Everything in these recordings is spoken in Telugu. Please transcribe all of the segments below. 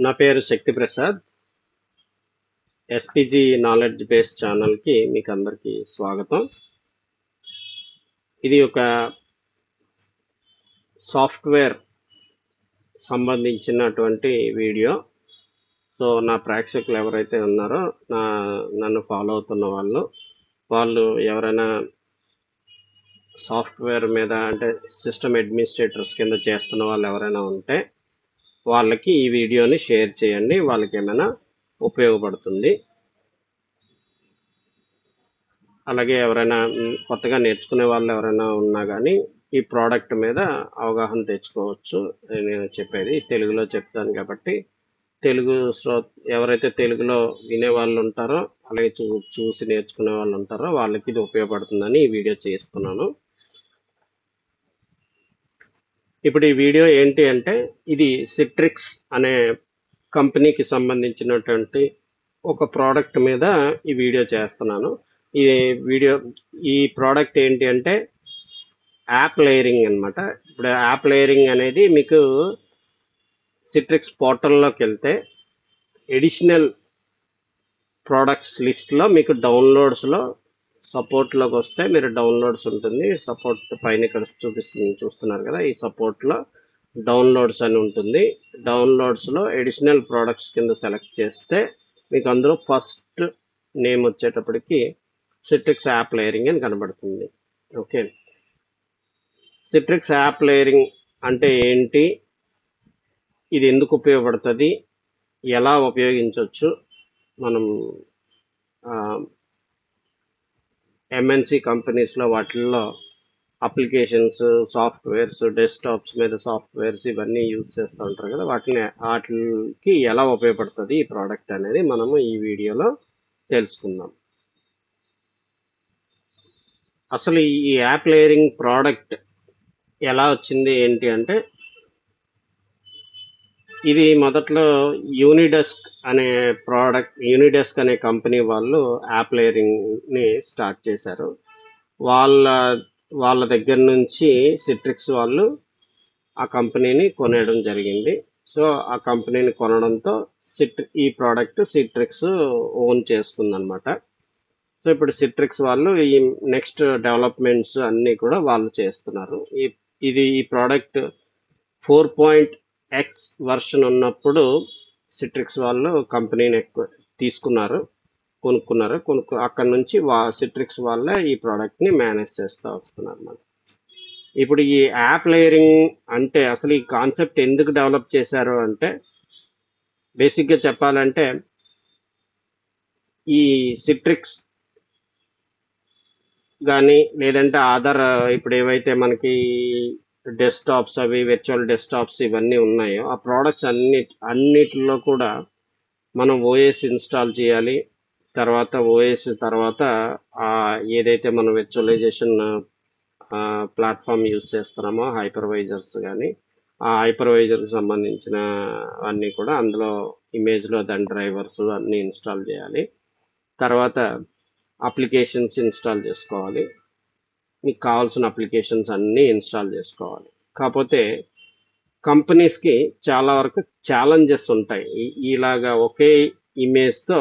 నా పేరు శక్తి ప్రసాద్. ఎస్పీజీ నాలెడ్జ్ బేస్ ఛానల్కి మీకు అందరికీ స్వాగతం. ఇది ఒక సాఫ్ట్వేర్ సంబంధించినటువంటి వీడియో. సో నా ప్రేక్షకులు ఎవరైతే ఉన్నారో నన్ను ఫాలో అవుతున్న వాళ్ళు ఎవరైనా సాఫ్ట్వేర్ మీద అంటే సిస్టమ్ అడ్మినిస్ట్రేటర్స్ కింద చేస్తున్న వాళ్ళు ఎవరైనా ఉంటే వాళ్ళకి ఈ వీడియోని షేర్ చేయండి, వాళ్ళకి ఏమైనా ఉపయోగపడుతుంది. అలాగే ఎవరైనా కొత్తగా నేర్చుకునే వాళ్ళు ఎవరైనా ఉన్నా కానీ ఈ ప్రోడక్ట్ మీద అవగాహన తెచ్చుకోవచ్చు. నేను చెప్పేది తెలుగులో చెప్తాను కాబట్టి తెలుగు ఎవరైతే తెలుగులో వినే వాళ్ళు ఉంటారో అలాగే చూసి నేర్చుకునే వాళ్ళు ఉంటారో వాళ్ళకి ఇది ఉపయోగపడుతుందని ఈ వీడియో చేస్తున్నాను. ఇప్పుడు ఈ వీడియో ఏంటి అంటే ఇది సిట్రిక్స్ అనే కంపెనీకి సంబంధించినటువంటి ఒక ప్రోడక్ట్ మీద ఈ వీడియో చేస్తున్నాను. ఈ ప్రోడక్ట్ ఏంటి అంటే యాప్ లేయరింగ్ అనమాట. ఇప్పుడు యాప్ లేయరింగ్ అనేది మీకు సిట్రిక్స్ పోర్టల్లోకి వెళ్తే ఎడిషనల్ ప్రోడక్ట్స్ లిస్ట్లో మీకు డౌన్లోడ్స్లో సపోర్ట్లోకి వస్తే మీరు డౌన్లోడ్స్ ఉంటుంది. సపోర్ట్ పైన ఇక్కడ చూస్తున్నారు కదా, ఈ సపోర్ట్లో డౌన్లోడ్స్ అని ఉంటుంది. డౌన్లోడ్స్లో ఎడిషనల్ ప్రోడక్ట్స్ కింద సెలెక్ట్ చేస్తే మీకు అందులో ఫస్ట్ నేమ్ వచ్చేటప్పటికి సిట్రిక్స్ యాప్ లేయరింగ్ అని కనబడుతుంది. ఓకే, సిట్రిక్స్ యాప్ లేయరింగ్ అంటే ఏంటి, ఇది ఎందుకు ఉపయోగపడుతుంది, ఎలా ఉపయోగించవచ్చు, మనం ఎంఎన్సి కంపెనీస్లో వాటిల్లో అప్లికేషన్స్, సాఫ్ట్వేర్స్, డెస్క్టాప్స్ మీద సాఫ్ట్వేర్స్ ఇవన్నీ యూజ్ చేస్తూ ఉంటారు కదా, వాటికి ఎలా ఉపయోగపడుతుంది ఈ ప్రోడక్ట్ అనేది మనము ఈ వీడియోలో తెలుసుకుందాం. అసలు ఈ యాప్ లేయరింగ్ ప్రోడక్ట్ ఎలా వచ్చింది ఏంటి అంటే, ఇది మొదట్లో యూనిడెస్క్ అనే కంపెనీ వాళ్ళు యాప్ లేయరింగ్ని స్టార్ట్ చేశారు. వాళ్ళ దగ్గర నుంచి సిట్రిక్స్ వాళ్ళు ఆ కంపెనీని కొనేయడం జరిగింది. సో ఆ కంపెనీని కొనడంతో ఈ ప్రోడక్ట్ సిట్రిక్స్ ఓన్ చేసుకుందనమాట. సో ఇప్పుడు సిట్రిక్స్ వాళ్ళు ఈ నెక్స్ట్ డెవలప్మెంట్స్ అన్నీ కూడా వాళ్ళు చేస్తున్నారు. ఈ ప్రోడక్ట్ 4.x వర్షన్ ఉన్నప్పుడు సిట్రిక్స్ వాళ్ళు కంపెనీని కొనుక్కున్నారు. అక్కడ నుంచి సిట్రిక్స్ వాళ్ళే ఈ ప్రోడక్ట్ని మేనేజ్ చేస్తూ వస్తున్నారు అన్నమాట. ఇప్పుడు ఈ యాప్ లేయరింగ్ అంటే అసలు ఈ కాన్సెప్ట్ ఎందుకు డెవలప్ చేశారు అంటే, బేసిక్గా చెప్పాలంటే ఈ సిట్రిక్స్ కానీ లేదంటే ఇప్పుడు ఏవైతే మనకి డెస్క్టాప్స్ అవి వర్చువల్ డెస్క్టాప్స్ ఇవన్నీ ఉన్నాయో ఆ ప్రోడక్ట్స్ అన్నిటిలో కూడా మనం ఓఎస్ ఇన్స్టాల్ చేయాలి. తర్వాత ఏదైతే మనం వర్చువలైజేషన్ ప్లాట్ఫామ్ యూజ్ చేస్తున్నామో హైపర్వైజర్స్ కానీ ఆ హైపర్వైజర్కి సంబంధించిన అన్నీ కూడా అందులో ఇమేజ్లో దాని డ్రైవర్స్ అన్నీ ఇన్స్టాల్ చేయాలి. తర్వాత అప్లికేషన్స్ ఇన్స్టాల్ చేసుకోవాలి. మీకు కావాల్సిన అప్లికేషన్స్ అన్నీ ఇన్స్టాల్ చేసుకోవాలి. కాకపోతే కంపెనీస్కి చాలా వరకు ఛాలెంజెస్ ఉంటాయి. ఇలాగా ఒకే ఇమేజ్తో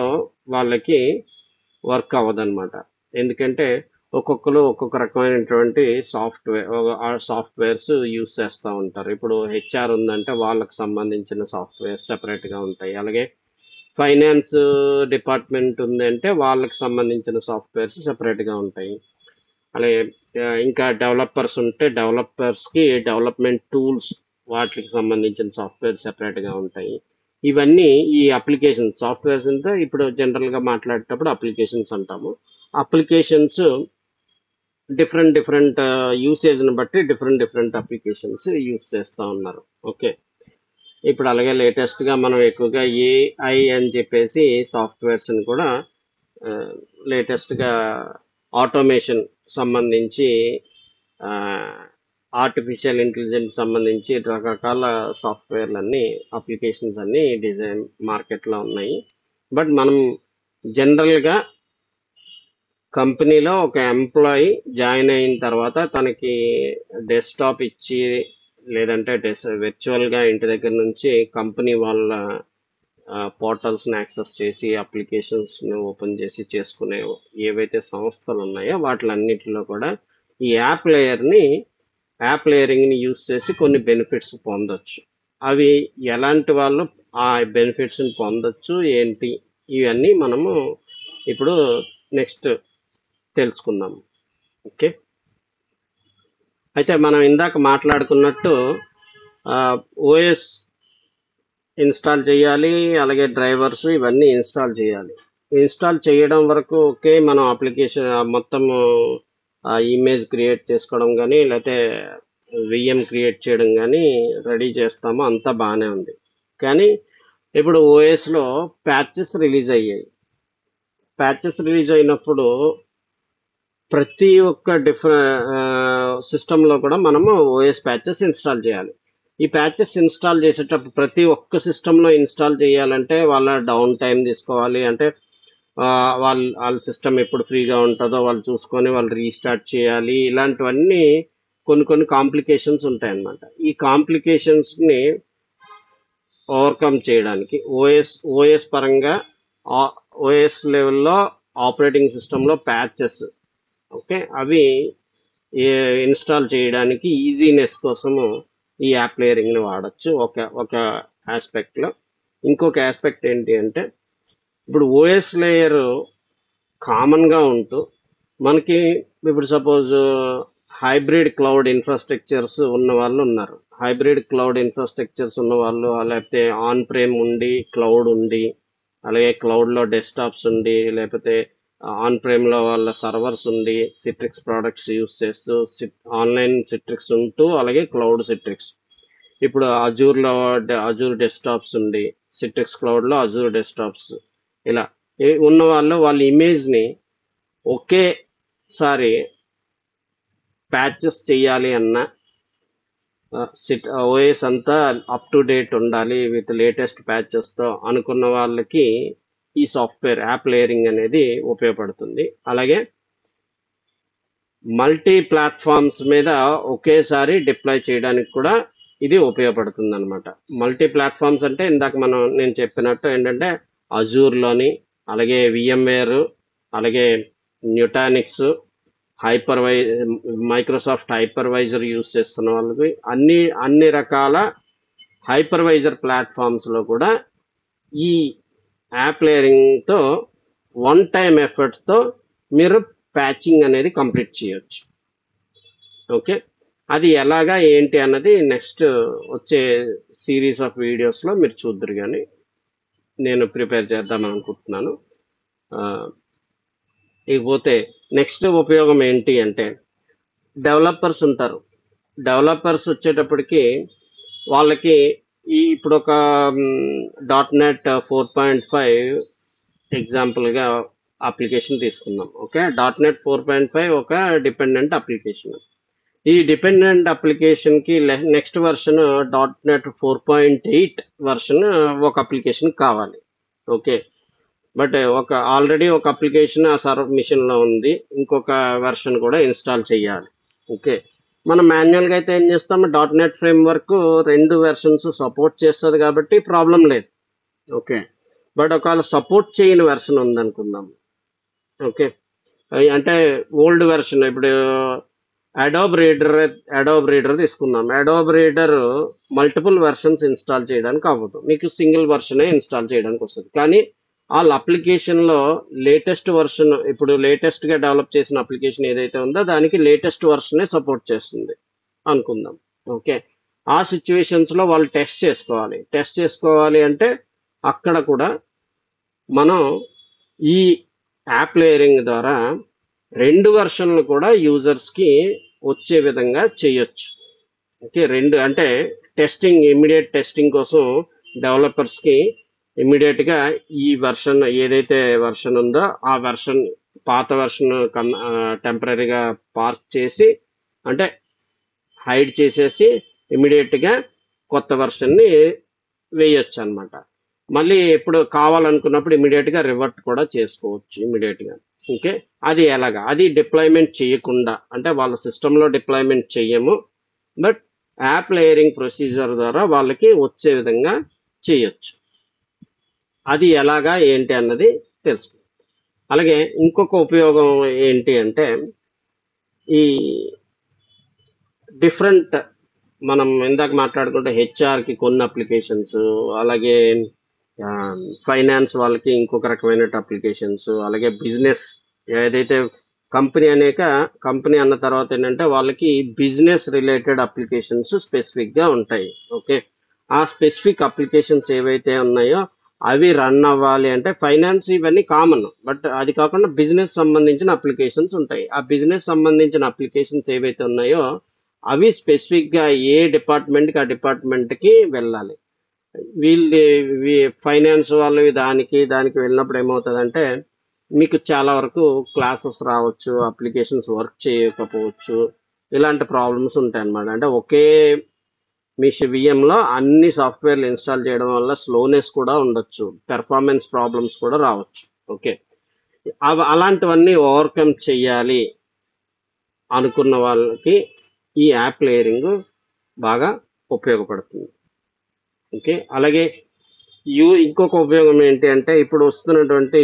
వాళ్ళకి వర్క్ అవ్వదన్నమాట. ఎందుకంటే ఒక్కొక్కరు ఒక్కొక్క రకమైనటువంటి సాఫ్ట్వేర్స్ యూజ్ చేస్తూ ఉంటారు. ఇప్పుడు హెచ్ఆర్ ఉందంటే వాళ్ళకి సంబంధించిన సాఫ్ట్వేర్స్ సెపరేట్గా ఉంటాయి. అలాగే ఫైనాన్స్ డిపార్ట్మెంట్ ఉందంటే వాళ్ళకి సంబంధించిన సాఫ్ట్వేర్స్ సెపరేట్గా ఉంటాయి. అలాగే ఇంకా డెవలపర్స్ ఉంటే డెవలపర్స్కి డెవలప్మెంట్ టూల్స్ వాటికి సంబంధించిన సాఫ్ట్వేర్ సెపరేట్గా ఉంటాయి. ఇవన్నీ ఈ అప్లికేషన్ సాఫ్ట్వేర్స్ అంటే ఇప్పుడు జనరల్గా మాట్లాడేటప్పుడు అప్లికేషన్స్ అంటాము. అప్లికేషన్స్ డిఫరెంట్ యూసేజ్ని బట్టి డిఫరెంట్ అప్లికేషన్స్ యూజ్ చేస్తూ ఉన్నారు. ఓకే, ఇప్పుడు అలాగే లేటెస్ట్గా మనం ఎక్కువగా ఏఐ అని చెప్పేసి సాఫ్ట్వేర్స్ని కూడా లేటెస్ట్గా ఆటోమేషన్ సంబంధించి ఆర్టిఫిషియల్ ఇంటెలిజెన్స్ సంబంధించి రకరకాల సాఫ్ట్వేర్లన్నీ అప్లికేషన్స్ అన్నీ డిజైన్ మార్కెట్లో ఉన్నాయి. బట్ మనం జనరల్గా కంపెనీలో ఒక ఎంప్లాయీ జాయిన్ అయిన తర్వాత తనకి డెస్క్టాప్ ఇచ్చి లేదంటే వర్చువల్గా ఇంటి దగ్గర నుంచి కంపెనీ వాళ్ళ పోర్టల్స్ని యాక్సెస్ చేసి అప్లికేషన్స్ని ఓపెన్ చేసి చేసుకునే ఏవైతే సంస్థలు ఉన్నాయో వాటిలన్నిటిలో కూడా ఈ యాప్ లేయరింగ్ని యూస్ చేసి కొన్ని బెనిఫిట్స్ పొందొచ్చు. అవి ఎలాంటి వాళ్ళు ఆ బెనిఫిట్స్ని పొందొచ్చు ఏంటి ఇవన్నీ మనము ఇప్పుడు నెక్స్ట్ తెలుసుకుందాం. ఓకే, అయితే మనం ఇందాక మాట్లాడుకున్నట్టు ఓఎస్ ఇన్స్టాల్ చేయాలి, అలాగే డ్రైవర్స్ ఇవన్నీ ఇన్స్టాల్ చేయాలి. ఇన్స్టాల్ చేయడం వరకు ఓకే, మనం అప్లికేషన్ మొత్తము ఇమేజ్ క్రియేట్ చేసుకోవడం కానీ లేకపోతే విఎం క్రియేట్ చేయడం కానీ రెడీ చేస్తాము, అంతా బాగానే ఉంది. కానీ ఇప్పుడు ఓఎస్లో ప్యాచెస్ రిలీజ్ అయ్యాయి. ప్యాచెస్ రిలీజ్ అయినప్పుడు ప్రతి ఒక్క సిస్టంలో కూడా మనము ఓఎస్ ప్యాచెస్ ఇన్స్టాల్ చేయాలి. ఈ ప్యాచెస్ ఇన్స్టాల్ చేసేటప్పుడు ప్రతి ఒక్క సిస్టంలో ఇన్స్టాల్ చేయాలంటే వాళ్ళ డౌన్ టైం తీసుకోవాలి. అంటే వాళ్ళ సిస్టమ్ ఎప్పుడు ఫ్రీగా ఉంటుందో వాళ్ళు చూసుకొని వాళ్ళు రీస్టార్ట్ చేయాలి. ఇలాంటివన్నీ కొన్ని కాంప్లికేషన్స్ ఉంటాయన్నమాట. ఈ కాంప్లికేషన్స్ని ఓవర్కమ్ చేయడానికి ఓఎస్ పరంగా ఓఎస్ లెవెల్లో ఆపరేటింగ్ సిస్టంలో ప్యాచెస్ ఓకే అవి ఇన్స్టాల్ చేయడానికి ఈజీనెస్ కోసము ఈ యాప్ లేయరింగ్ని వాడచ్చు ఒక ఆస్పెక్ట్లో. ఇంకొక ఆస్పెక్ట్ ఏంటి అంటే ఇప్పుడు ఓఎస్ లేయర్ కామన్గా ఉంటూ మనకి ఇప్పుడు సపోజ్ హైబ్రిడ్ క్లౌడ్ ఇన్ఫ్రాస్ట్రక్చర్స్ ఉన్న వాళ్ళు ఉన్నారు. హైబ్రిడ్ క్లౌడ్ ఇన్ఫ్రాస్ట్రక్చర్స్ ఉన్న వాళ్ళు లేకపోతే ఆన్ ప్రేమ్ ఉండి క్లౌడ్ ఉండి అలాగే క్లౌడ్లో డెస్క్టాప్స్ ఉండి లేకపోతే ఆన్ ప్రేమ్లో వాళ్ళ సర్వర్స్ ఉండి సిట్రిక్స్ ప్రోడక్ట్స్ యూస్ చేస్తూ ఆన్లైన్ సిట్రిక్స్ ఉంటూ అలాగే క్లౌడ్ సిట్రిక్స్. ఇప్పుడు అజూర్ డెస్క్టాప్స్ ఉండి సిట్రిక్స్ క్లౌడ్లో అజూర్ డెస్క్టాప్స్ ఇలా ఉన్న వాళ్ళ ఇమేజ్ని ఒకేసారి ప్యాచెస్ చేయాలి అన్న ఓఎస్ అంతా అప్ టు డేట్ ఉండాలి విత్ లేటెస్ట్ ప్యాచెస్తో అనుకున్న వాళ్ళకి ఈ సాఫ్ట్వేర్ యాప్ లేయరింగ్ అనేది ఉపయోగపడుతుంది. అలాగే మల్టీ ప్లాట్ఫామ్స్ మీద ఒకేసారి డిప్లాయ్ చేయడానికి కూడా ఇది ఉపయోగపడుతుంది అనమాట. మల్టీ ప్లాట్ఫామ్స్ అంటే ఇందాక నేను చెప్పినట్టు ఏంటంటే అజూర్లోని అలాగే విఎంవేర్ అలాగే న్యూటానిక్స్ మైక్రోసాఫ్ట్ హైపర్వైజర్ యూస్ చేస్తున్న వాళ్ళకి అన్ని రకాల హైపర్వైజర్ ప్లాట్ఫామ్స్లో కూడా ఈ యాప్ లేయరింగ్తో వన్ టైం ఎఫర్ట్తో మీరు ప్యాచింగ్ అనేది కంప్లీట్ చేయొచ్చు. ఓకే, అది ఎలాగా ఏంటి అన్నది నెక్స్ట్ వచ్చే సిరీస్ ఆఫ్ వీడియోస్లో మీరు చూద్దరు కానీ నేను ప్రిపేర్ చేద్దామని అనుకుంటున్నాను. ఇకపోతే నెక్స్ట్ ఉపయోగం ఏంటి అంటే డెవలపర్స్ ఉంటారు. డెవలపర్స్ వచ్చేటప్పటికి వాళ్ళకి ఇప్పుడు ఒక .NET 4.5 ఎగ్జాంపుల్గా అప్లికేషన్ తీసుకుందాం. ఓకే, .NET 4.5 ఒక డిపెండెంట్ అప్లికేషన్. ఈ డిపెండెంట్ అప్లికేషన్కి నెక్స్ట్ వర్షన్ .NET 4.8 వర్షన్ ఒక అప్లికేషన్ కావాలి. ఓకే, బట్ ఆల్రెడీ ఒక అప్లికేషన్ ఆ సర్వర్ మిషన్లో ఉంది, ఇంకొక వెర్షన్ కూడా ఇన్స్టాల్ చేయాలి. ఓకే, మనం మాన్యువల్గా అయితే ఏం చేస్తాం, .NET ఫ్రేమ్వర్క్ 2 వెర్షన్స్ సపోర్ట్ చేస్తుంది కాబట్టి ప్రాబ్లం లేదు. ఓకే, బట్ ఒకవేళ సపోర్ట్ చేయని వెర్షన్ ఉందనుకుందాం. ఓకే, అంటే ఓల్డ్ వెర్షన్ ఇప్పుడు అడోబ్ రీడర్ తీసుకుందాం. Adobe reader multiple versions install చేయడానికి అవ్వదు, మీకు సింగిల్ వెర్షనే ఇన్స్టాల్ చేయడానికి వస్తుంది. కానీ వాళ్ళ అప్లికేషన్లో లేటెస్ట్ వర్షన్ ఇప్పుడు లేటెస్ట్గా డెవలప్ చేసిన అప్లికేషన్ ఏదైతే ఉందో దానికి లేటెస్ట్ వర్షనే సపోర్ట్ చేస్తుంది అనుకుందాం. ఓకే, ఆ సిచ్యువేషన్స్లో వాళ్ళు టెస్ట్ చేసుకోవాలి అంటే అక్కడ కూడా మనం ఈ యాప్ లేయరింగ్ ద్వారా 2 వెర్షన్లు కూడా యూజర్స్కి వచ్చే విధంగా చేయొచ్చు. ఓకే, 2 అంటే ఇమ్మీడియట్ టెస్టింగ్ కోసం డెవలపర్స్కి ఇమ్మీడియట్గా ఈ వెర్షన్ ఏదైతే వెర్షన్ ఉందో ఆ వెర్షన్ పాత వెర్షన్ టెంపరీగా పార్క్ చేసి అంటే హైడ్ చేసేసి ఇమ్మీడియట్గా కొత్త వెర్షన్ని వేయొచ్చు అనమాట. మళ్ళీ ఎప్పుడు కావాలనుకున్నప్పుడు ఇమ్మీడియట్గా రివర్ట్ కూడా చేసుకోవచ్చు ఇమ్మీడియట్గా. ఓకే, అది ఎలాగా, అది డిప్లాయ్మెంట్ చేయకుండా అంటే వాళ్ళ సిస్టంలో డిప్లాయ్మెంట్ చెయ్యము, బట్ యాప్ లేయరింగ్ ప్రొసీజర్ ద్వారా వాళ్ళకి వచ్చే విధంగా చేయొచ్చు. అది ఎలాగా ఏంటి అన్నది తెలుసుకుందాం. అలాగే ఇంకొక ఉపయోగం ఏంటి అంటే ఈ డిఫరెంట్ మనం ఇందాక మాట్లాడుకుంటే హెచ్ఆర్కి కొన్ని అప్లికేషన్స్, అలాగే ఫైనాన్స్ వాళ్ళకి ఇంకొక రకమైన అప్లికేషన్స్, అలాగే బిజినెస్ ఏదైతే కంపెనీ అన్న తర్వాత ఏంటంటే వాళ్ళకి బిజినెస్ రిలేటెడ్ అప్లికేషన్స్ స్పెసిఫిక్గా ఉంటాయి. ఓకే, ఆ స్పెసిఫిక్ అప్లికేషన్స్ ఏవైతే ఉన్నాయో అవి రన్ అవ్వాలి అంటే ఫైనాన్స్ ఇవన్నీ కామన్, బట్ అది కాకుండా బిజినెస్ సంబంధించిన అప్లికేషన్స్ ఉంటాయి. ఆ బిజినెస్ సంబంధించిన అప్లికేషన్స్ ఏవైతే ఉన్నాయో అవి స్పెసిఫిక్గా ఏ డిపార్ట్మెంట్కి ఆ డిపార్ట్మెంట్కి వెళ్ళాలి. వీళ్ళు ఫైనాన్స్ వాళ్ళు దానికి వెళ్ళినప్పుడు ఏమవుతుందంటే మీకు చాలా వరకు క్లాసెస్ రావచ్చు, అప్లికేషన్స్ వర్క్ చేయకపోవచ్చు, ఇలాంటి ప్రాబ్లమ్స్ ఉంటాయి అన్నమాట. అంటే ఒకే మీ విఎంలో అన్ని సాఫ్ట్వేర్లు ఇన్స్టాల్ చేయడం వల్ల స్లోనెస్ కూడా ఉండొచ్చు, పెర్ఫార్మెన్స్ ప్రాబ్లమ్స్ కూడా రావచ్చు. ఓకే, అలాంటివన్నీ ఓవర్కమ్ చెయ్యాలి అనుకున్న వాళ్ళకి ఈ యాప్ లేయరింగ్ బాగా ఉపయోగపడుతుంది. ఓకే, అలాగే ఇంకొక ఉపయోగం ఏంటి అంటే ఇప్పుడు వస్తున్నటువంటి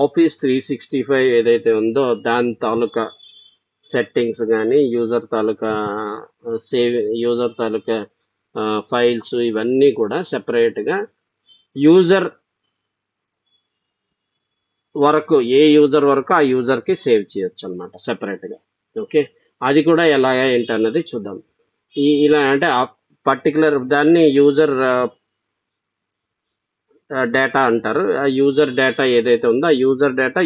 ఆఫీస్ 365 ఏదైతే ఉందో దాని తాలూకా సెట్టింగ్స్ కానీ యూజర్ తాలూకా ఫైల్స్ ఇవన్నీ కూడా సెపరేట్గా యూజర్ వరకు ఏ యూజర్ వరకు ఆ యూజర్కి సేవ్ చేయొచ్చు అనమాట సెపరేట్గా. ఓకే, అది కూడా ఎలాగా ఏంటన్నది చూద్దాం. ఇలా అంటే పర్టికులర్ దాన్ని యూజర్ డేటా అంటారు. ఆ యూజర్ డేటా ఏదైతే ఉందో ఆ యూజర్ డేటా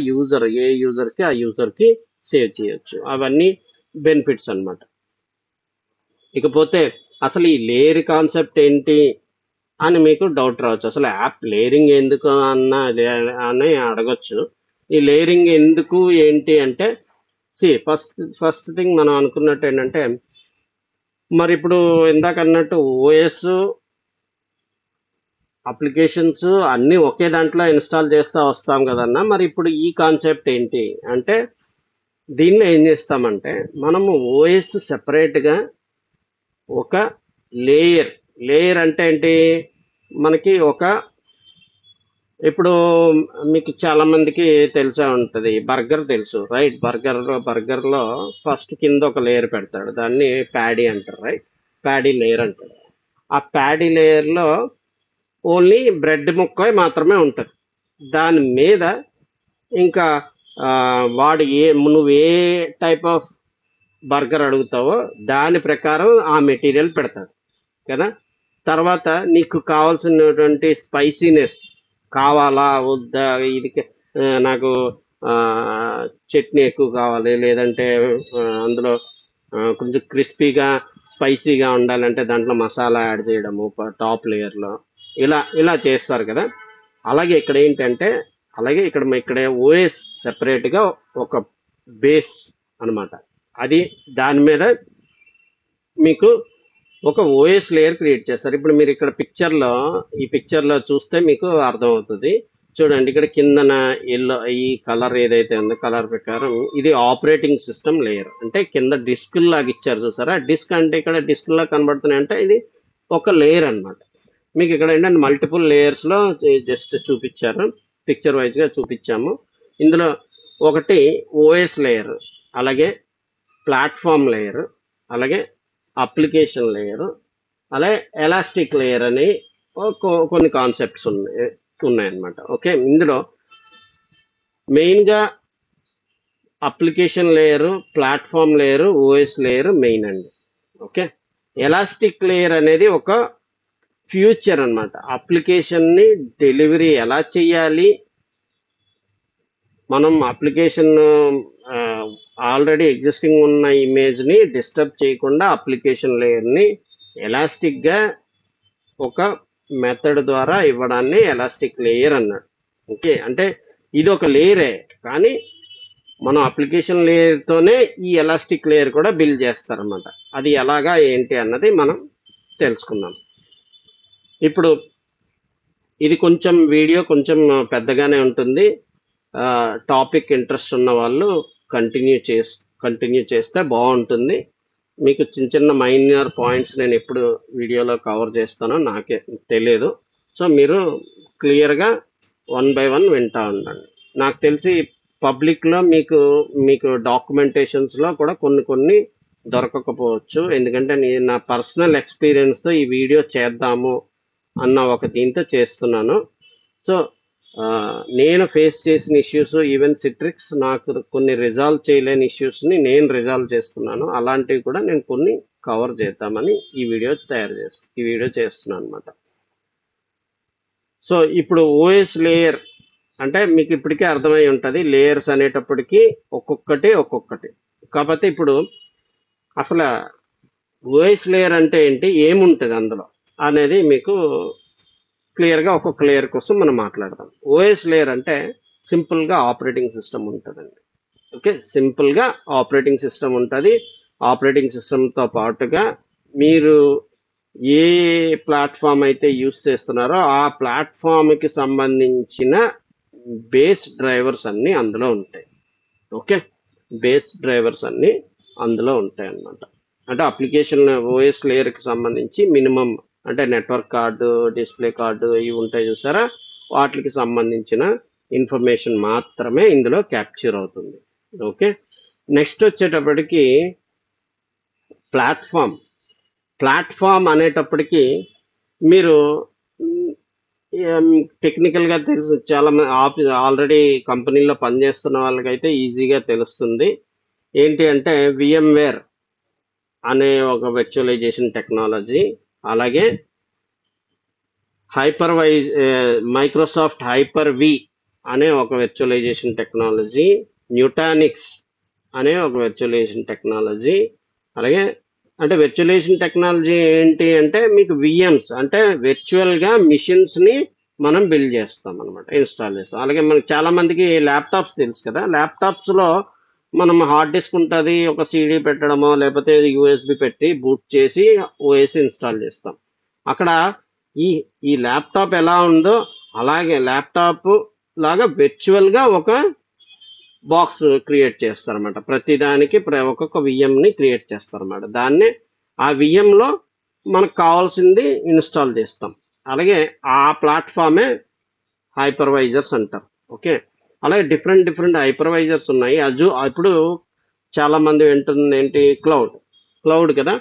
ఏ యూజర్కి ఆ యూజర్కి సేవ్ చేయొచ్చు. అవన్నీ బెనిఫిట్స్ అన్నమాట. ఇకపోతే అసలు ఈ లేయర్ కాన్సెప్ట్ ఏంటి అని మీకు డౌట్ రావచ్చు. అసలు యాప్ లేయరింగ్ ఎందుకు అని అడగొచ్చు. ఈ లేయరింగ్ ఎందుకు ఏంటి అంటే ఫస్ట్ థింగ్ మనం అనుకున్నట్టు ఏంటంటే మరి ఇప్పుడు ఇందాక అన్నట్టు ఓఎస్ అప్లికేషన్స్ అన్నీ ఒకే దాంట్లో ఇన్స్టాల్ చేస్తూ వస్తాం కదన్నా, మరి ఇప్పుడు ఈ కాన్సెప్ట్ ఏంటి అంటే దీనిలో ఏం చేస్తామంటే మనము ఓఎస్ సెపరేట్గా ఒక లేయర్ అంటే ఏంటి, మనకి ఇప్పుడు మీకు చాలా మందికి తెలిసే ఉంటుంది, బర్గర్ తెలుసు రైట్. బర్గర్లో ఫస్ట్ కింద ఒక లేయర్ పెడతాడు, దాన్ని ప్యాడీ అంటారు రైట్, ప్యాడీ లేయర్ అంటారు. ఆ ప్యాడీ లేయర్లో ఓన్లీ బ్రెడ్ ముక్క మాత్రమే ఉంటుంది. దాని మీద ఇంకా నువ్వు ఏ టైప్ ఆఫ్ బర్గర్ అడుగుతావో దాని ప్రకారం ఆ మెటీరియల్ పెడతాడు కదా. తర్వాత నీకు కావాల్సినటువంటి స్పైసీనెస్ కావాలా వద్దా, ఇది నాకు చట్నీ ఎక్కువ కావాలి, లేదంటే అందులో కొంచెం క్రిస్పీగా స్పైసీగా ఉండాలంటే దాంట్లో మసాలా యాడ్ చేయడము టాప్ లేయర్లో ఇలా చేస్తారు కదా. అలాగే ఇక్కడ ఏంటంటే ఇక్కడ ఓఎస్ సెపరేట్గా ఒక బేస్ అనమాట. అది దాని మీద మీకు ఒక ఓఎస్ లేయర్ క్రియేట్ చేస్తారు. ఇప్పుడు మీరు ఇక్కడ ఈ పిక్చర్లో చూస్తే మీకు అర్థమవుతుంది. చూడండి, ఇక్కడ కిందన ఎల్లో ఈ కలర్ ఏదైతే ఉందో కలర్ ప్రకారం ఇది ఆపరేటింగ్ సిస్టమ్ లేయర్. అంటే కింద డిస్క్ లాగా ఇచ్చారు చూసారా, డిస్క్ అంటే ఇక్కడ డిస్క్ లాగా కనబడుతున్నాయి అంటే ఇది ఒక లేయర్ అనమాట. మీకు ఇక్కడ ఏంటంటే మల్టిపుల్ లేయర్స్లో జస్ట్ చూపించారు, పిక్చర్ వైజ్గా చూపించాము. ఇందులో ఒకటి ఓఎస్ లేయర్, అలాగే ప్లాట్ఫామ్ లేయర్, అలాగే అప్లికేషన్ లేయర్, అలాగే ఎలాస్టిక్ లేయర్ అని కొన్ని కాన్సెప్ట్స్ ఉన్నాయన్నమాట. ఓకే, ఇందులో మెయిన్గా application layer, platform layer, OS layer main అండి. ఓకే, ఎలాస్టిక్ లేయర్ అనేది ఒక ఫ్యూచర్ అనమాట. అప్లికేషన్ని డెలివరీ ఎలా చేయాలి, మనం అప్లికేషన్ ఆల్రెడీ ఎగ్జిస్టింగ్ ఉన్న ఇమేజ్ని డిస్టర్బ్ చేయకుండా అప్లికేషన్ లేయర్ని ఎలాస్టిక్గా ఒక మెథడ్ ద్వారా ఇవ్వడాన్ని ఎలాస్టిక్ లేయర్ అన్నాడు. ఓకే, అంటే ఇది ఒక లేయరే, కానీ మనం అప్లికేషన్ లేయర్తోనే ఈ ఎలాస్టిక్ లేయర్ కూడా బిల్డ్ చేస్తారన్నమాట. అది ఎలాగా ఏంటి అన్నది మనం తెలుసుకుందాం. ఇప్పుడు ఇది వీడియో కొంచెం పెద్దగానే ఉంటుంది. టాపిక్ ఇంట్రెస్ట్ ఉన్న వాళ్ళు కంటిన్యూ చేస్తే బాగుంటుంది. మీకు చిన్న మైనర్ పాయింట్స్ నేను ఎప్పుడు వీడియోలో కవర్ చేస్తానో నాకే తెలియదు. సో మీరు క్లియర్గా వన్ బై వన్ వింటా ఉండండి. నాకు తెలిసి పబ్లిక్లో మీకు డాక్యుమెంటేషన్స్లో కూడా కొన్ని దొరకకపోవచ్చు. ఎందుకంటే నేను నా పర్సనల్ ఎక్స్పీరియన్స్తో ఈ వీడియో చేద్దాము అన్న ఒక దీంతో చేస్తున్నాను. సో నేను ఫేస్ చేసిన ఇష్యూస్, ఈవెన్ సిట్రిక్స్ నాకు కొన్ని రిజాల్వ్ చేయలేని ఇష్యూస్ని నేను రిజాల్వ్ చేసుకున్నాను. అలాంటివి కూడా నేను కొన్ని కవర్ చేద్దామని ఈ వీడియో చేస్తున్నాను అనమాట. సో ఇప్పుడు ఓఎస్ లేయర్ అంటే మీకు ఇప్పటికే అర్థమై ఉంటుంది. లేయర్స్ అనేటప్పటికీ ఒక్కొక్కటి. కాకపోతే ఇప్పుడు అసలు ఓఎస్ లేయర్ అంటే ఏంటి, ఏముంటుంది అందులో అనేది మీకు క్లియర్గా ఒక్కొక్క లేయర్ కోసం మనం మాట్లాడదాం. ఓఎస్ లేయర్ అంటే సింపుల్గా ఆపరేటింగ్ సిస్టమ్ ఉంటుందండి. ఓకే, సింపుల్గా ఆపరేటింగ్ సిస్టమ్ ఉంటుంది. ఆపరేటింగ్ సిస్టమ్తో పాటుగా మీరు ఏ ప్లాట్ఫామ్ అయితే యూస్ చేస్తున్నారో ఆ ప్లాట్ఫామ్కి సంబంధించిన బేస్ డ్రైవర్స్ అన్నీ అందులో ఉంటాయి. ఓకే, బేస్ డ్రైవర్స్ అన్నీ అందులో ఉంటాయి అన్నమాట. అంటే అప్లికేషన్ ఓఎస్ లేయర్కి సంబంధించి మినిమం అంటే నెట్వర్క్ కార్డు, డిస్ప్లే కార్డు ఇవి ఉంటాయి చూసారా, వాటికి సంబంధించిన ఇన్ఫర్మేషన్ మాత్రమే ఇందులో క్యాప్చర్ అవుతుంది. ఓకే, నెక్స్ట్ వచ్చేటప్పటికి ప్లాట్ఫామ్ అనేటప్పటికి మీరు టెక్నికల్గా తెలుసు, చాలా మంది ఆల్రెడీ కంపెనీలో పనిచేస్తున్న వాళ్ళకైతే ఈజీగా తెలుస్తుంది. ఏంటి అంటే VMware అనే ఒక వర్చువలైజేషన్ టెక్నాలజీ, అలాగే మైక్రోసాఫ్ట్ హైపర్-వి అనే ఒక వర్చువలైజేషన్ టెక్నాలజీ, న్యూటానిక్స్ అనే ఒక వర్చువలైజేషన్ టెక్నాలజీ, అలాగే అంటే వర్చువలైజేషన్ టెక్నాలజీ ఏంటి అంటే మీకు VMs అంటే వర్చువల్గా మిషన్స్ని మనం బిల్డ్ చేస్తాం అనమాట, ఇన్స్టాల్ చేస్తాం. అలాగే మనకి చాలా మందికి ల్యాప్టాప్స్ తెలుసు కదా, ల్యాప్టాప్స్లో మనం హార్డ్ డిస్క్ ఉంటుంది, ఒక CD పెట్టడమో లేకపోతే USB పెట్టి బూట్ చేసి OS ఇన్స్టాల్ చేస్తాం. అక్కడ ఈ ల్యాప్టాప్ ఎలా ఉందో అలాగే ల్యాప్టాప్ లాగా వర్చువల్గా ఒక బాక్స్ క్రియేట్ చేస్తారన్నమాట. ప్రతిదానికి ఒక్కొక్క VMని క్రియేట్ చేస్తారన్నమాట. దాన్నే ఆ VMలో మనకు కావాల్సింది ఇన్స్టాల్ చేస్తాం. అలాగే ఆ ప్లాట్ఫామే హైపర్వైజర్స్ అంటారు. ఓకే, అలాగే డిఫరెంట్ హైపర్వైజర్స్ ఉన్నాయి. ఇప్పుడు చాలా మంది వింటుంది ఏంటి, క్లౌడ్ కదా.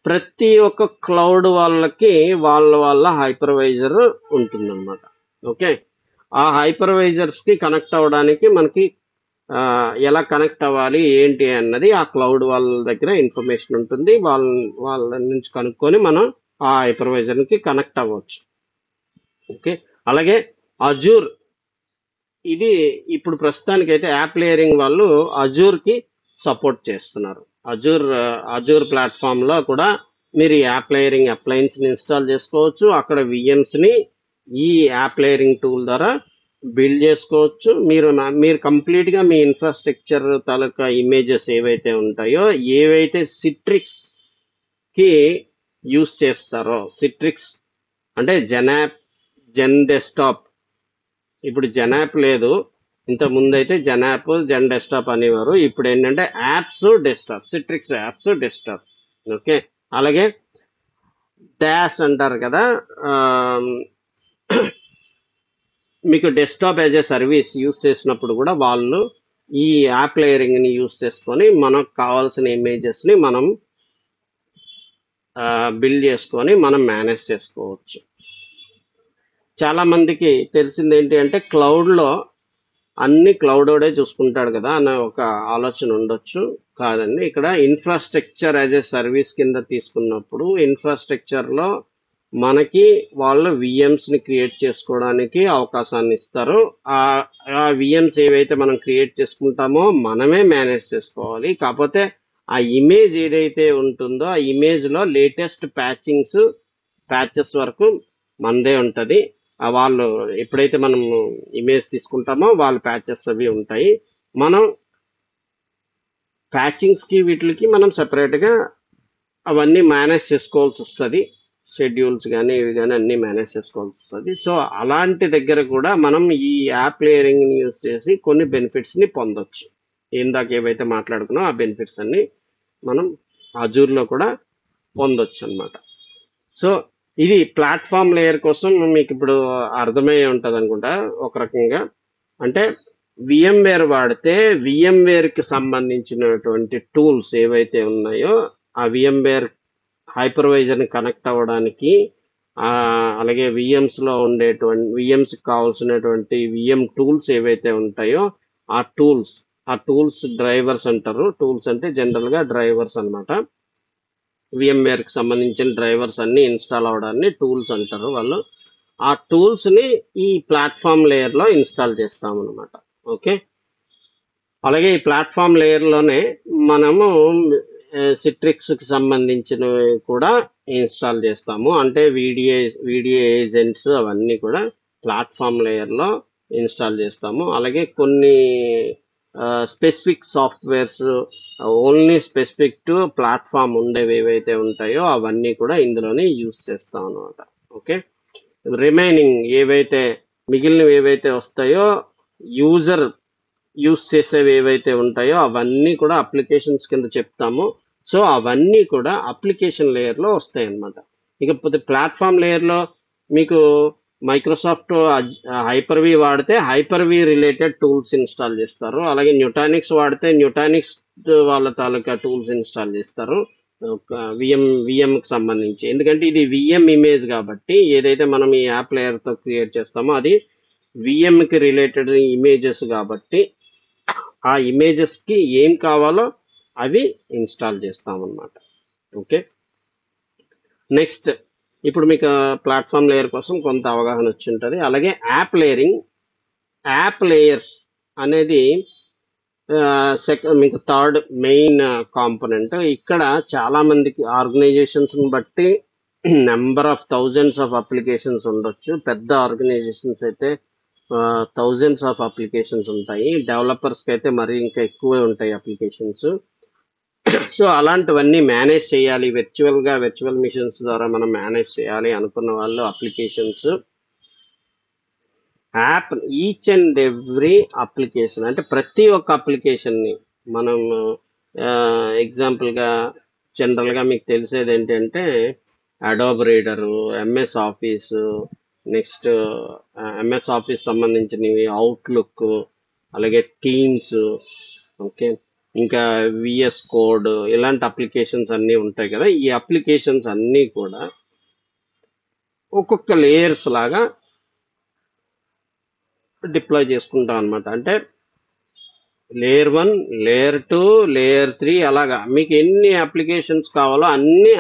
ప్రతి ఒక్క క్లౌడ్ వాళ్ళకి వాళ్ళ హైపర్వైజర్ ఉంటుందన్నమాట. ఓకే, ఆ హైపర్వైజర్స్కి కనెక్ట్ అవ్వడానికి మనకి ఎలా కనెక్ట్ అవ్వాలి ఏంటి అన్నది ఆ క్లౌడ్ వాళ్ళ దగ్గర ఇన్ఫర్మేషన్ ఉంటుంది. వాళ్ళ నుంచి కనుక్కొని మనం ఆ హైపర్వైజర్కి కనెక్ట్ అవ్వచ్చు. ఓకే, అలాగే అజూర్, ఇది ఇప్పుడు ప్రస్తుతానికైతే యాప్ లేయరింగ్ వాళ్ళు అజూర్కి సపోర్ట్ చేస్తున్నారు. అజూర్ ప్లాట్ఫామ్లో కూడా మీరు యాప్ లేయరింగ్ అప్లయన్స్ని ఇన్స్టాల్ చేసుకోవచ్చు. అక్కడ VMస్ని ఈ యాప్ లేయరింగ్ టూల్ ద్వారా బిల్డ్ చేసుకోవచ్చు. మీరు కంప్లీట్గా మీ ఇన్ఫ్రాస్ట్రక్చర్ తాలూకా ఇమేజెస్ ఏవైతే ఉంటాయో, ఏవైతే సిట్రిక్స్కి యూస్ చేస్తారో, సిట్రిక్స్ అంటే జెన్ డెస్క్టాప్, ఇప్పుడు జెన్యాప్ లేదు, ఇంత ముందు అయితే జెన్ డెస్క్టాప్ అనేవారు. ఇప్పుడు ఏంటంటే apps desktop, Citrix apps desktop. Okay, అలాగే డాష్ అంటారు కదా, మీకు desktop as a service use చేసినప్పుడు కూడా వాళ్ళు ఈ యాప్ లేయరింగ్ని యూస్ చేసుకొని మనకు కావాల్సిన ఇమేజెస్ని మనం బిల్డ్ చేసుకొని మనం మేనేజ్ చేసుకోవచ్చు. చాలా మందికి తెలిసింది ఏంటి అంటే క్లౌడ్లో అన్ని క్లౌడోడే చూసుకుంటాడు కదా అన్న ఒక ఆలోచన ఉండొచ్చు. కాదండి, ఇక్కడ ఇన్ఫ్రాస్ట్రక్చర్ యాజ్ ఏ సర్వీస్ కింద తీసుకున్నప్పుడు ఇన్ఫ్రాస్ట్రక్చర్లో మనకి వాళ్ళు VMస్ని క్రియేట్ చేసుకోవడానికి అవకాశాన్ని ఇస్తారు. ఆ VMస్ ఏవైతే మనం క్రియేట్ చేసుకుంటామో మనమే మేనేజ్ చేసుకోవాలి. కాకపోతే ఆ ఇమేజ్ ఏదైతే ఉంటుందో ఆ ఇమేజ్లో లేటెస్ట్ ప్యాచెస్ వరకు మనదే ఉంటుంది. వాళ్ళు ఎప్పుడైతే మనం ఇమేజ్ తీసుకుంటామో వాళ్ళ ప్యాచెస్ అవి ఉంటాయి. మనం ప్యాచింగ్స్కి వీటికి మనం సపరేట్గా అవన్నీ మేనేజ్ చేసుకోవాల్సి వస్తుంది. షెడ్యూల్స్ కానీ ఇవి కానీ అన్నీ మేనేజ్ చేసుకోవాల్సి వస్తుంది. సో అలాంటి దగ్గర కూడా మనం ఈ యాప్ లేయరింగ్ని యూజ్ చేసి కొన్ని బెనిఫిట్స్ని పొందొచ్చు. ఇందాక ఏవైతే మాట్లాడుకున్నామో ఆ బెనిఫిట్స్ అన్ని మనం అజూర్లో కూడా పొందొచ్చు అన్నమాట. సో ఇది ప్లాట్ఫామ్ లేయర్ కోసం మీకు ఇప్పుడు అర్థమయ్యే ఉంటుంది అనుకుంటా ఒక రకంగా. అంటే విఎంవేర్ వాడితే VMware కి సంబంధించినటువంటి టూల్స్ ఏవైతే ఉన్నాయో ఆ విఎంవేర్ హైపర్వైజర్ని కనెక్ట్ అవ్వడానికి, అలాగే విఎమ్స్లో ఉండేటువంటి విఎమ్స్కి కావాల్సినటువంటి విఎం టూల్స్ ఏవైతే ఉంటాయో ఆ టూల్స్ డ్రైవర్స్ అంటారు. టూల్స్ అంటే జనరల్గా డ్రైవర్స్ అనమాట. VMware కి సంబంధించిన డ్రైవర్స్ అన్ని ఇన్స్టాల్ అవడాన్ని టూల్స్ అంటారు వాళ్ళు. ఆ టూల్స్ని ఈ ప్లాట్ఫామ్ లేయర్లో ఇన్స్టాల్ చేస్తాం అనమాట. ఓకే, అలాగే ఈ ప్లాట్ఫామ్ లేయర్లోనే మనము సిట్రిక్స్కి సంబంధించినవి కూడా ఇన్స్టాల్ చేస్తాము. అంటే వీడియో ఏజెంట్స్ అవన్నీ కూడా ప్లాట్ఫామ్ లేయర్లో ఇన్స్టాల్ చేస్తాము. అలాగే కొన్ని specific softwares only specific to platform ఉండేవి ఏవైతే ఉంటాయో అవన్నీ కూడా ఇందులోనే యూస్ చేస్తాం అనమాట. ఓకే, రిమైనింగ్ మిగిలినవి ఏవైతే వస్తాయో యూజర్ యూస్ చేసేవి ఏవైతే ఉంటాయో అవన్నీ కూడా అప్లికేషన్స్ కింద చెప్తాము. సో అవన్నీ కూడా అప్లికేషన్ లేయర్లో వస్తాయి అన్నమాట. ఇకపోతే ప్లాట్ఫామ్ లేయర్లో మీకు మైక్రోసాఫ్ట్ హైపర్వి వాడితే హైపర్వి రిలేటెడ్ టూల్స్ ఇన్స్టాల్ చేస్తారు. అలాగే న్యూటానిక్స్ వాడితే న్యూటానిక్స్ వాళ్ళ తాలూకా టూల్స్ ఇన్స్టాల్ చేస్తారు విఎంకి సంబంధించి. ఎందుకంటే ఇది విఎం ఇమేజ్ కాబట్టి ఏదైతే మనం ఈ యాప్ లేయర్తో క్రియేట్ చేస్తామో అది విఎంకి రిలేటెడ్ ఇమేజెస్ కాబట్టి ఆ ఇమేజెస్కి ఏం కావాలో అవి ఇన్స్టాల్ చేస్తామన్నమాట. ఓకే, నెక్స్ట్ ఇప్పుడు మీకు ప్లాట్ఫామ్ లేయర్ కోసం కొంత అవగాహన వచ్చి ఉంటుంది. అలాగే యాప్ లేయర్స్ అనేది మీకు థర్డ్ మెయిన్ కాంపోనెంట్. ఇక్కడ చాలా మందికి ఆర్గనైజేషన్స్ని బట్టి number of thousands of applications ఉండొచ్చు. పెద్ద ఆర్గనైజేషన్స్ అయితే థౌజండ్స్ ఆఫ్ అప్లికేషన్స్ ఉంటాయి. డెవలపర్స్కి అయితే మరి ఇంకా ఎక్కువే ఉంటాయి అప్లికేషన్స్. సో అలాంటివన్నీ మేనేజ్ చేయాలి, వర్చువల్ మిషన్స్ ద్వారా మనం మేనేజ్ చేయాలి అనుకున్న వాళ్ళు applications each and every application అంటే ప్రతి ఒక్క అప్లికేషన్ని మనం ఎగ్జాంపుల్గా జనరల్గా మీకు తెలిసేది ఏంటంటే Adobe reader, MS office, next MS office సంబంధించినవి అవుట్లుక్, అలాగే టీమ్స్, ఓకే, ఇంకా విఎస్ కోడ్, ఇలాంటి అప్లికేషన్స్ అన్నీ ఉంటాయి కదా. ఈ అప్లికేషన్స్ అన్నీ కూడా ఒక్కొక్క లేయర్స్ లాగా డిప్లాయ్ చేసుకుంటాం అనమాట. అంటే లేయర్ 1, లేయర్ 2, లేయర్ 3 అలాగా మీకు ఎన్ని అప్లికేషన్స్ కావాలో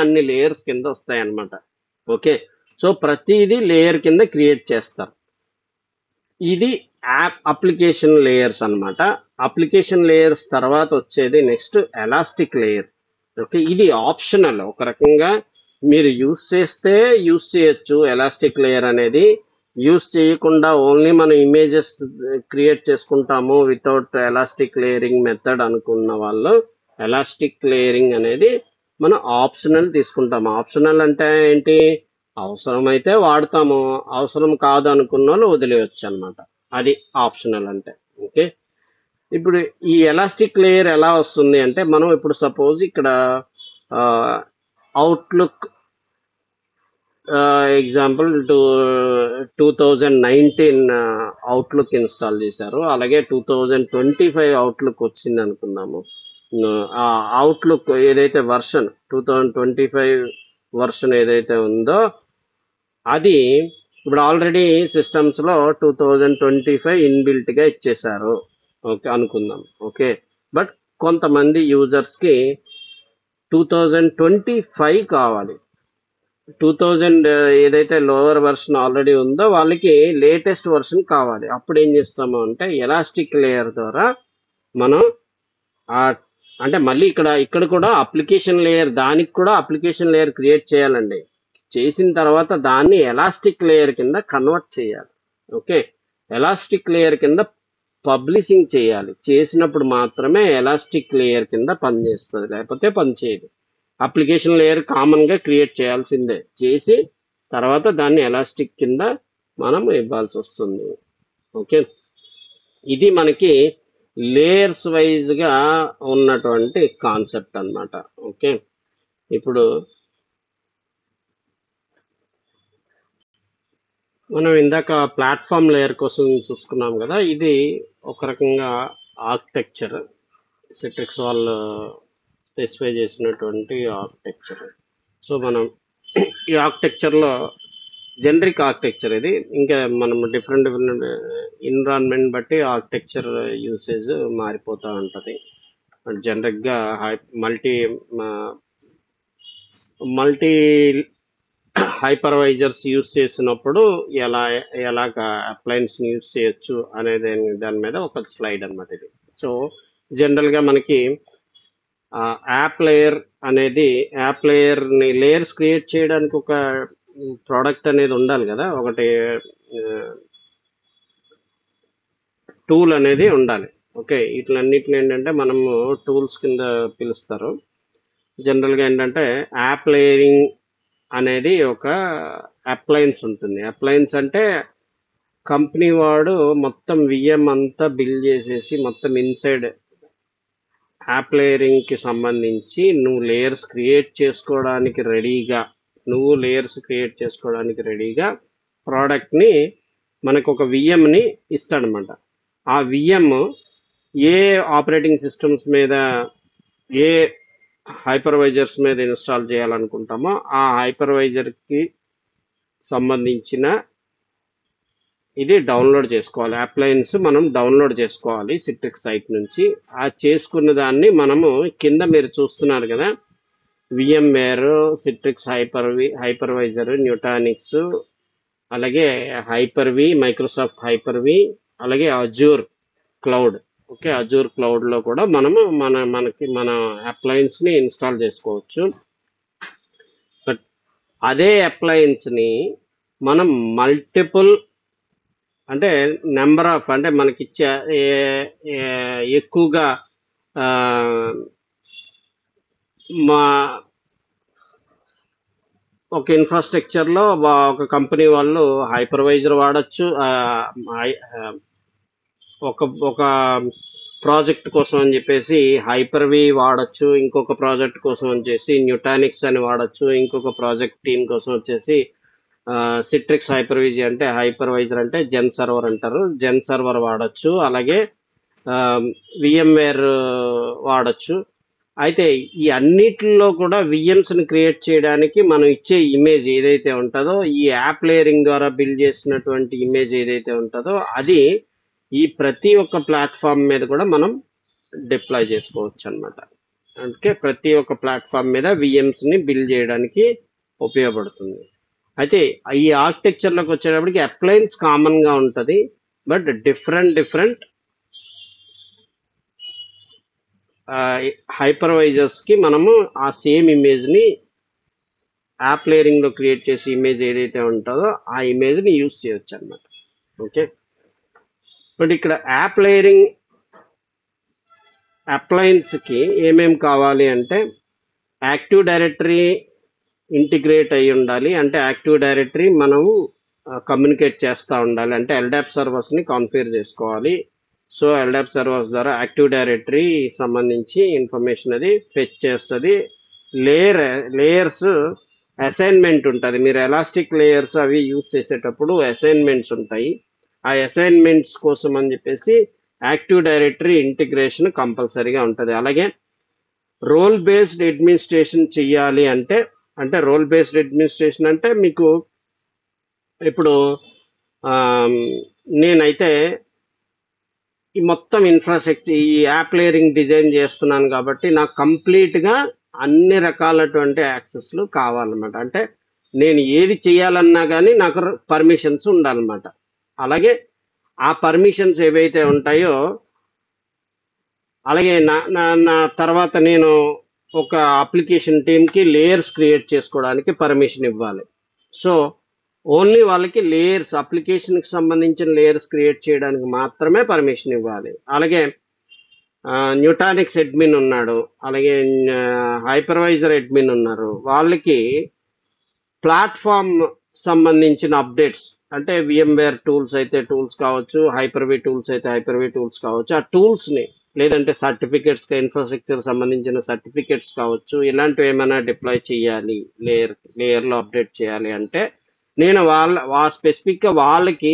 అన్ని లేయర్స్ కింద వస్తాయి అన్నమాట. ఓకే, సో ప్రతిదీ లేయర్ కింద క్రియేట్ చేస్తారు. ఇది అప్లికేషన్ లేయర్స్ అన్నమాట. అప్లికేషన్ లేయర్స్ తర్వాత వచ్చేది నెక్స్ట్ ఎలాస్టిక్ లేయర్. ఓకే, ఇది ఆప్షనల్. ఒక రకంగా మీరు యూస్ చేస్తే యూస్ చేయొచ్చు. ఎలాస్టిక్ లేయర్ అనేది యూస్ చేయకుండా ఓన్లీ మనం ఇమేజెస్ క్రియేట్ చేసుకుంటాము వితౌట్ ఎలాస్టిక్ లేయరింగ్ మెథడ్ అనుకున్న వాళ్ళు ఎలాస్టిక్ లేయరింగ్ అనేది మనం ఆప్షనల్ తీసుకుంటాము. ఆప్షనల్ అంటే ఏంటి? అవసరమైతే వాడతాము, అవసరం కాదు అనుకున్న వాళ్ళు వదిలేయచ్చు అనమాట. అది ఆప్షనల్ అంటే. ఓకే, ఇప్పుడు ఈ ఎలాస్టిక్ లేయర్ ఎలా వస్తుంది అంటే మనం ఇప్పుడు సపోజ్ ఇక్కడ అవుట్లుక్ ఎగ్జాంపుల్ 2019 అవుట్లుక్ ఇన్స్టాల్ చేశారు. అలాగే 2025 అవుట్లుక్ వచ్చింది అనుకుందాము. ఆ అవుట్లుక్ ఏదైతే వర్షన్ 2025 వర్షన్ ఏదైతే ఉందో అది ఇప్పుడు ఆల్రెడీ సిస్టమ్స్లో 2025 ఇన్బిల్ట్గా ఇచ్చేశారు. ఓకే అనుకుందాం. ఓకే, బట్ కొంతమంది యూజర్స్కి 2025 కావాలి. 2000 ఏదైతే లోవర్ వర్షన్ ఆల్రెడీ ఉందో వాళ్ళకి లేటెస్ట్ వర్షన్ కావాలి. అప్పుడు ఏం చేస్తాము అంటే ఎలాస్టిక్ లేయర్ ద్వారా మనం అంటే మళ్ళీ ఇక్కడ కూడా అప్లికేషన్ లేయర్, దానికి కూడా అప్లికేషన్ లేయర్ క్రియేట్ చేయాలండి. చేసిన తర్వాత దాన్ని ఎలాస్టిక్ లేయర్ కింద కన్వర్ట్ చేయాలి. ఓకే, ఎలాస్టిక్ లేయర్ కింద పబ్లిషింగ్ చేయాలి. చేసినప్పుడు మాత్రమే ఎలాస్టిక్ లేయర్ కింద పనిచేస్తుంది, లేకపోతే పనిచేయదు. అప్లికేషన్ లేయర్ కామన్గా క్రియేట్ చేయాల్సిందే. చేసి తర్వాత దాన్ని ఎలాస్టిక్ కింద మనం ఇవ్వాల్సి వస్తుంది. ఓకే, ఇది మనకి లేయర్స్ వైజ్గా ఉన్నటువంటి కాన్సెప్ట్ అన్నమాట. ఓకే, ఇప్పుడు మనం ఇందాక ప్లాట్ఫామ్ లేయర్ కోసం చూసుకున్నాం కదా, ఇది ఒక రకంగా ఆర్కిటెక్చర్. సిట్రిక్స్ వాళ్ళు స్పెసిఫై చేసినటువంటి ఆర్కిటెక్చర్. సో మనం ఈ ఆర్కిటెక్చర్లో జనరిక్ ఆర్కిటెక్చర్ ఇది. ఇంకా మనం డిఫరెంట్ డిఫరెంట్ ఎన్విరాన్మెంట్ బట్టి ఆర్కిటెక్చర్ యూసేజ్ మారిపోతూ ఉంటుంది. జనరిక్గా మల్టీ మల్టీ హైపర్వైజర్స్ యూజ్ చేసినప్పుడు ఎలాగ అప్లయన్స్ని యూజ్ చేయొచ్చు అనేది దాని మీద ఒక స్లైడ్ అనమాట ఇది. సో జనరల్గా మనకి యాప్ లేయర్ అనేది, యాప్ లేయర్ని లేయర్స్ క్రియేట్ చేయడానికి ఒక ప్రోడక్ట్ అనేది ఉండాలి కదా, ఒకటి టూల్ అనేది ఉండాలి. ఓకే, ఇట్లన్నిటిని ఏంటంటే మనము టూల్స్ కింద పిలుస్తారు. జనరల్గా ఏంటంటే యాప్ లేయరింగ్ అనేది ఒక అప్లయన్స్ ఉంటుంది. అప్లయన్స్ అంటే కంపెనీ వాడు మొత్తం విఎం అంతా బిల్డ్ చేసేసి మొత్తం ఇన్సైడ్ యాప్ లేయరింగ్కి సంబంధించి నువ్వు లేయర్స్ క్రియేట్ చేసుకోవడానికి రెడీగా ప్రోడక్ట్ని మనకు ఒక విఎంని ఇస్తాడనమాట. ఆ విఎం ఏ ఆపరేటింగ్ సిస్టమ్స్ మీద, ఏ హైపర్వైజర్స్ మీద ఇన్స్టాల్ చేయాలనుకుంటామో ఆ హైపర్వైజర్కి సంబంధించిన ఇది డౌన్లోడ్ చేసుకోవాలి. అప్లయన్స్ మనం డౌన్లోడ్ చేసుకోవాలి సిట్రిక్స్ సైట్ నుంచి. ఆ చేసుకున్న దాన్ని మనము కింద మీరు చూస్తున్నారు కదా, విఎంవేర్, సిట్రిక్స్ హైపర్వైజర్, న్యూటానిక్స్, అలాగే హైపర్వి, మైక్రోసాఫ్ట్ హైపర్వి, అలాగే అజూర్ క్లౌడ్. ఓకే, అజూర్ క్లౌడ్లో కూడా మనము మన అప్లయన్స్ని ఇన్స్టాల్ చేసుకోవచ్చు. బట్ అదే అప్లయన్స్ని మనం మల్టిపుల్ అంటే నెంబర్ ఆఫ్, అంటే మనకిచ్చే ఎక్కువగా మా ఒక ఇన్ఫ్రాస్ట్రక్చర్లో ఒక కంపెనీ వాళ్ళు హైపర్వైజర్ వాడచ్చు, ఒక ప్రాజెక్ట్ కోసం అని చెప్పేసి హైపర్వి వాడచ్చు, ఇంకొక ప్రాజెక్ట్ కోసం వచ్చేసి న్యూటానిక్స్ అని వాడచ్చు, ఇంకొక ప్రాజెక్ట్ టీమ్ కోసం వచ్చేసి సిట్రిక్స్ హైపర్వైజర్ అంటే జెన్ సర్వర్ అంటారు, జెన్ సర్వర్ వాడచ్చు, అలాగే విఎంవేర్ వాడచ్చు. అయితే ఈ అన్నిటిలో కూడా విఎమ్స్ని క్రియేట్ చేయడానికి మనం ఇచ్చే ఇమేజ్ ఏదైతే ఉంటుందో, ఈ యాప్ లేయరింగ్ ద్వారా బిల్డ్ చేసినటువంటి ఇమేజ్ ఏదైతే ఉంటుందో అది ఈ ప్రతి ఒక్క ప్లాట్ఫామ్ మీద కూడా మనం డిప్లాయ్ చేసుకోవచ్చు అనమాట. అంటే ప్రతి ఒక్క ప్లాట్ఫామ్ మీద విఎమ్స్ని బిల్డ్ చేయడానికి ఉపయోగపడుతుంది. అయితే ఈ ఆర్కిటెక్చర్లోకి వచ్చేటప్పటికి అప్లయన్స్ కామన్గా ఉంటుంది, బట్ డిఫరెంట్ హైపర్వైజర్స్కి మనము ఆ సేమ్ ఇమేజ్ని యాప్ లేయరింగ్లో క్రియేట్ చేసే ఇమేజ్ ఏదైతే ఉంటుందో ఆ ఇమేజ్ని యూజ్ చేయొచ్చు అనమాట. ఓకే, బట్ ఇక్కడ యాప్ లేయరింగ్ అప్లయన్స్కి ఏమేమి కావాలి అంటే యాక్టివ్ డైరెక్టరీ ఇంటిగ్రేట్ అయి ఉండాలి. అంటే యాక్టివ్ డైరెక్టరీ మనము కమ్యూనికేట్ చేస్తూ ఉండాలి, అంటే ఎల్డాప్ సర్వర్స్ని కాన్ఫిగర్ చేసుకోవాలి. సో ఎల్డాప్ సర్వర్స్ ద్వారా యాక్టివ్ డైరెక్టరీ సంబంధించి ఇన్ఫర్మేషన్ అది ఫెచ్ చేస్తుంది. లేయర్స్ అసైన్మెంట్ ఉంటుంది. మీరు ఎలాస్టిక్ లేయర్స్ అవి యూజ్ చేసేటప్పుడు అసైన్మెంట్స్ ఉంటాయి. ఆ అసైన్మెంట్స్ కోసం అని చెప్పేసి యాక్టివ్ డైరెక్టరీ ఇంటిగ్రేషన్ కంపల్సరీగా ఉంటుంది. అలాగే రోల్ బేస్డ్ అడ్మినిస్ట్రేషన్ చెయ్యాలి అంటే రోల్ బేస్డ్ అడ్మినిస్ట్రేషన్ అంటే మీకు ఇప్పుడు నేనైతే ఈ మొత్తం ఇన్ఫ్రాస్ట్రక్చర్ ఈ యాప్ లేయరింగ్ డిజైన్ చేస్తున్నాను కాబట్టి నాకు కంప్లీట్గా అన్ని రకాలటువంటి యాక్సెస్లు కావాలన్నమాట. అంటే నేను ఏది చేయాలన్నా కానీ నాకు పర్మిషన్స్ ఉండాలన్నమాట. అలాగే ఆ పర్మిషన్స్ ఏవైతే ఉంటాయో, అలాగే నా తర్వాత నేను ఒక అప్లికేషన్ టీమ్కి లేయర్స్ క్రియేట్ చేసుకోవడానికి పర్మిషన్ ఇవ్వాలి. సో ఓన్లీ వాళ్ళకి లేయర్స్, అప్లికేషన్కి సంబంధించిన లేయర్స్ క్రియేట్ చేయడానికి మాత్రమే పర్మిషన్ ఇవ్వాలి. అలాగే న్యూటానిక్స్ అడ్మిన్ ఉన్నాడు, అలాగే హైపర్వైజర్ అడ్మిన్ ఉన్నారు, వాళ్ళకి ప్లాట్ఫామ్ సంబంధించిన అప్డేట్స్, అంటే విఎంవేర్ టూల్స్ అయితే టూల్స్ కావచ్చు, హైపర్వి టూల్స్ అయితే హైపర్వి టూల్స్ కావచ్చు, ఆ టూల్స్ని లేదంటే సర్టిఫికేట్స్, ఇన్ఫ్రాస్ట్రక్చర్ సంబంధించిన సర్టిఫికేట్స్ కావచ్చు, ఇలాంటివి ఏమైనా డిప్లాయ్ చేయాలి, లేయర్లో అప్డేట్ చేయాలి అంటే నేను స్పెసిఫిక్గా వాళ్ళకి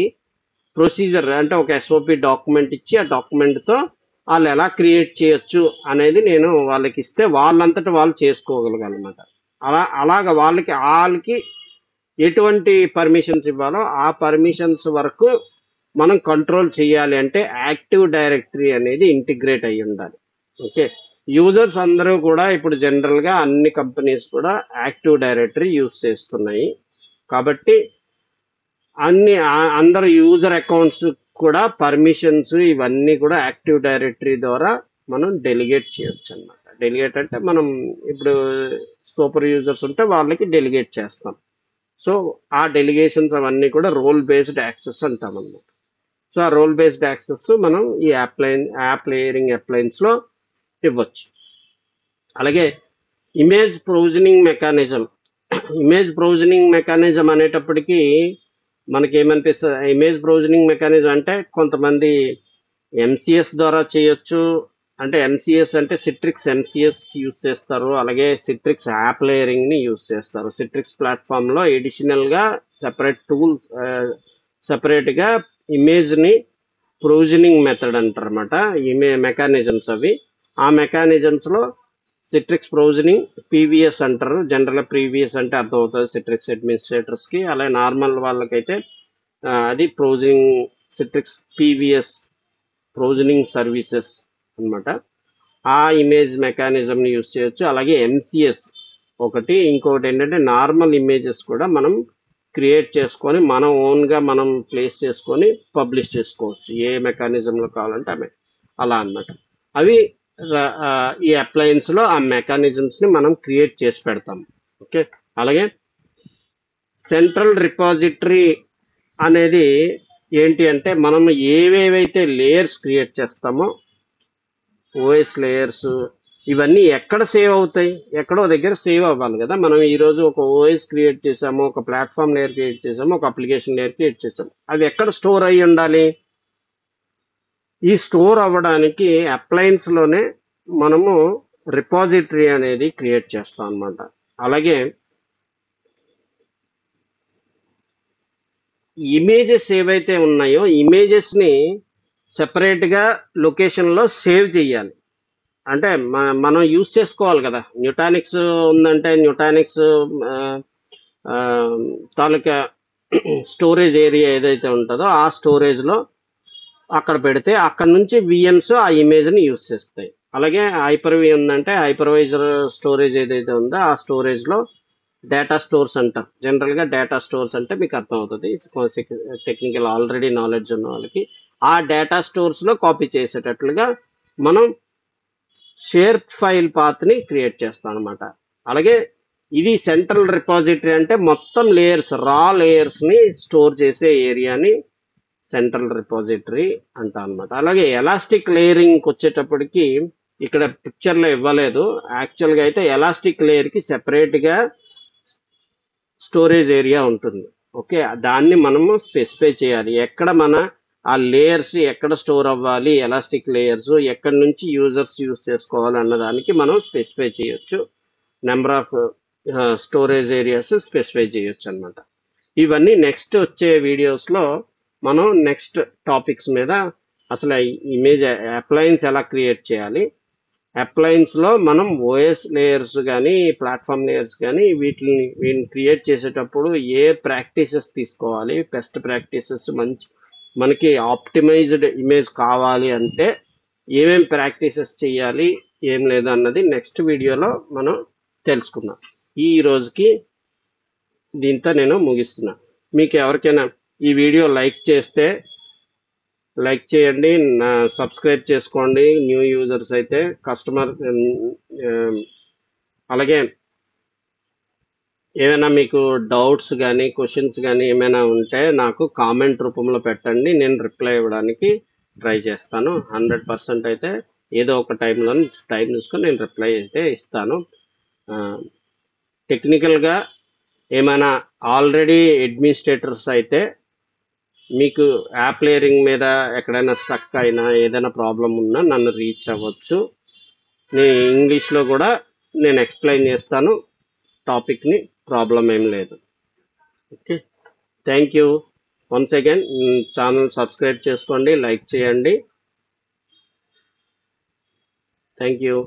ప్రొసీజర్ అంటే ఒక ఎస్ఓపి డాక్యుమెంట్ ఇచ్చి ఆ డాక్యుమెంట్తో వాళ్ళు ఎలా క్రియేట్ చేయొచ్చు అనేది నేను వాళ్ళకి ఇస్తే వాళ్ళంతటా వాళ్ళు చేసుకోగలగలన్నమాట. అలాగ వాళ్ళకి ఎటువంటి పర్మిషన్స్ ఇవ్వాలో ఆ పర్మిషన్స్ వరకు మనం కంట్రోల్ చేయాలి అంటే యాక్టివ్ డైరెక్టరీ అనేది ఇంటిగ్రేట్ అయ్యి ఉండాలి. ఓకే, యూజర్స్ అందరూ కూడా ఇప్పుడు జనరల్గా అన్ని కంపెనీస్ కూడా యాక్టివ్ డైరెక్టరీ యూజ్ చేస్తున్నాయి. కాబట్టి అందరు యూజర్ అకౌంట్స్ కూడా పర్మిషన్స్ ఇవన్నీ కూడా యాక్టివ్ డైరెక్టరీ ద్వారా మనం డెలిగేట్ చేయొచ్చు అన్నమాట. డెలిగేట్ అంటే మనం ఇప్పుడు సూపర్ యూజర్స్ ఉంటే వాళ్ళకి డెలిగేట్ చేస్తాం. సో ఆ డెలిగేషన్స్ అవన్నీ కూడా రోల్ బేస్డ్ యాక్సెస్ అంటాం అన్నమాట. సో ఆ రోల్ బేస్డ్ యాక్సెస్ మనం ఈ యాప్ లేయరింగ్ అప్లయన్స్-లో ఇవ్వచ్చు. అలాగే ఇమేజ్ ప్రొవిజనింగ్ మెకానిజం అనేటప్పటికీ మనకి ఏమనిపిస్తుంది, ఇమేజ్ ప్రొవిజనింగ్ మెకానిజం అంటే కొంతమంది ఎంసీఎస్ ద్వారా చేయొచ్చు. అంటే ఎంసీఎస్ అంటే సిట్రిక్స్ ఎంసీఎస్ యూజ్ చేస్తారు. అలాగే సిట్రిక్స్ యాప్ లేయరింగ్ని యూజ్ చేస్తారు. సిట్రిక్స్ ప్లాట్ఫామ్లో ఎడిషనల్గా సెపరేట్ టూల్స్, సెపరేట్గా ఇమేజ్ని ప్రొవిజనింగ్ మెథడ్ అంటారు అనమాట. మెకానిజమ్స్ అవి. ఆ మెకానిజమ్స్లో సిట్రిక్స్ ప్రొవిజనింగ్ పీవీఎస్ అంటారు. జనరల్గా ప్రీవియస్ అంటే అర్థమవుతుంది సిట్రిక్స్ అడ్మినిస్ట్రేటర్స్కి. అలాగే నార్మల్ వాళ్ళకైతే అది సిట్రిక్స్ పీవీఎస్ ప్రొవిజనింగ్ సర్వీసెస్ అనమాట. ఆ ఇమేజ్ మెకానిజంని యూజ్ చేయొచ్చు. అలాగే ఎంసీఎస్ ఒకటి, ఇంకొకటి ఏంటంటే నార్మల్ ఇమేజెస్ కూడా మనం క్రియేట్ చేసుకొని మనం ఓన్గా మనం ప్లేస్ చేసుకొని పబ్లిష్ చేసుకోవచ్చు ఏ మెకానిజంలో కావాలంటే ఆమె అలా అన్నమాట. అవి ఈ అప్లయన్స్లో ఆ మెకానిజమ్స్ని మనం క్రియేట్ చేసి పెడతాం. ఓకే, అలాగే సెంట్రల్ రిపాజిటరీ అనేది ఏంటి అంటే మనం ఏవేవైతే లేయర్స్ క్రియేట్ చేస్తామో ఓఎస్ లేయర్స్ ఇవన్నీ ఎక్కడ సేవ్ అవుతాయి, ఎక్కడో దగ్గర సేవ్ అవ్వాలి కదా. మనం ఈరోజు ఒక ఓఎస్ క్రియేట్ చేసాము, ఒక ప్లాట్ఫామ్ లేయర్ క్రియేట్ చేసాము, ఒక అప్లికేషన్ లేయర్ క్రియేట్ చేసాము. అవి ఎక్కడ స్టోర్ అయ్యి ఉండాలి? ఈ స్టోర్ అవ్వడానికి అప్లయన్స్లోనే మనము రిపాజిటరీ అనేది క్రియేట్ చేస్తాం అన్నమాట. అలాగే ఇమేజెస్ ఏవైతే ఉన్నాయో ఇమేజెస్ని సెపరేట్గా లొకేషన్లో సేవ్ చేయాలి. అంటే మనం యూజ్ చేసుకోవాలి కదా. న్యూటానిక్స్ ఉందంటే న్యూటానిక్స్ తాలూకా స్టోరేజ్ ఏరియా ఏదైతే ఉంటుందో ఆ స్టోరేజ్లో అక్కడ పెడితే అక్కడ నుంచి విఎమ్స్ ఆ ఇమేజ్ని యూజ్ చేస్తాయి. అలాగే హైపర్వి ఉందంటే హైపర్వైజర్ స్టోరేజ్ ఏదైతే ఉందో ఆ స్టోరేజ్లో డేటా స్టోర్స్ అంటారు. జనరల్గా డేటా స్టోర్స్ అంటే మీకు అర్థమవుతుంది, టెక్నికల్ ఆల్రెడీ నాలెడ్జ్ ఉన్న వాళ్ళకి. ఆ డేటా స్టోర్స్లో కాపీ చేసేటట్లుగా మనం షేర్ ఫైల్ పాత్ని క్రియేట్ చేస్తాం అనమాట. అలాగే ఇది సెంట్రల్ రిపాజిటరీ అంటే మొత్తం లేయర్స్, రా లేయర్స్ని స్టోర్ చేసే ఏరియాని సెంట్రల్ రిపాజిటరీ అంటాం అనమాట. అలాగే ఎలాస్టిక్ లేయరింగ్కి వచ్చేటప్పటికి ఇక్కడ పిక్చర్లో ఇవ్వలేదు. యాక్చువల్గా అయితే ఎలాస్టిక్ లేయర్కి సెపరేట్గా స్టోరేజ్ ఏరియా ఉంటుంది. ఓకే, దాన్ని మనము స్పెసిఫై చేయాలి. ఎక్కడ ఆ లేయర్స్ ఎక్కడ స్టోర్ అవ్వాలి, ఎలాస్టిక్ లేయర్స్ ఎక్కడి నుంచి యూజర్స్ యూజ్ చేసుకోవాలి అన్నదానికి మనం స్పెసిఫై చేయొచ్చు. Number of storage areas specify చేయొచ్చు అనమాట. ఇవన్నీ నెక్స్ట్ వచ్చే వీడియోస్లో మనం నెక్స్ట్ టాపిక్స్ మీద అసలు ఇమేజ్ అప్లయన్స్ ఎలా క్రియేట్ చేయాలి, అప్లయన్స్లో మనం ఓఎస్ లేయర్స్ కానీ ప్లాట్ఫామ్ లేయర్స్ కానీ వీటిని క్రియేట్ చేసేటప్పుడు ఏ ప్రాక్టీసెస్ తీసుకోవాలి, బెస్ట్ ప్రాక్టీసెస్, మనకి ఆప్టిమైజ్డ్ ఇమేజ్ కావాలి అంటే ఏమేం ప్రాక్టీసెస్ చేయాలి, ఏం లేదు అన్నది నెక్స్ట్ వీడియోలో మనం తెలుసుకుందాం. ఈ రోజుకి దీంతో నేను ముగిస్తున్నా. మీకు ఎవరికైనా ఈ వీడియో లైక్ చేస్తే లైక్ చేయండి, సబ్స్క్రైబ్ చేసుకోండి న్యూ యూజర్స్ అయితే, కస్టమర్. అలాగే ఏమైనా మీకు డౌట్స్ కానీ క్వశ్చన్స్ కానీ ఏమైనా ఉంటే నాకు కామెంట్ రూపంలో పెట్టండి, నేను రిప్లై ఇవ్వడానికి ట్రై చేస్తాను. 100% అయితే ఏదో ఒక టైం చూసుకొని నేను రిప్లై అయితే ఇస్తాను. టెక్నికల్గా ఏమైనా ఆల్రెడీ అడ్మినిస్ట్రేటర్స్ అయితే మీకు యాప్ లేయరింగ్ మీద ఎక్కడైనా స్టక్ అయినా ఏదైనా ప్రాబ్లం ఉన్నా నన్ను రీచ్ అవ్వచ్చు. నేను ఇంగ్లీష్లో కూడా నేను ఎక్స్ప్లెయిన్ చేస్తాను టాపిక్ని, ప్రాబ్లం ఏం లేదు. Okay. Thank you. Once again channel subscribe చేసుకోండి, లైక్ చేయండి. Thank you.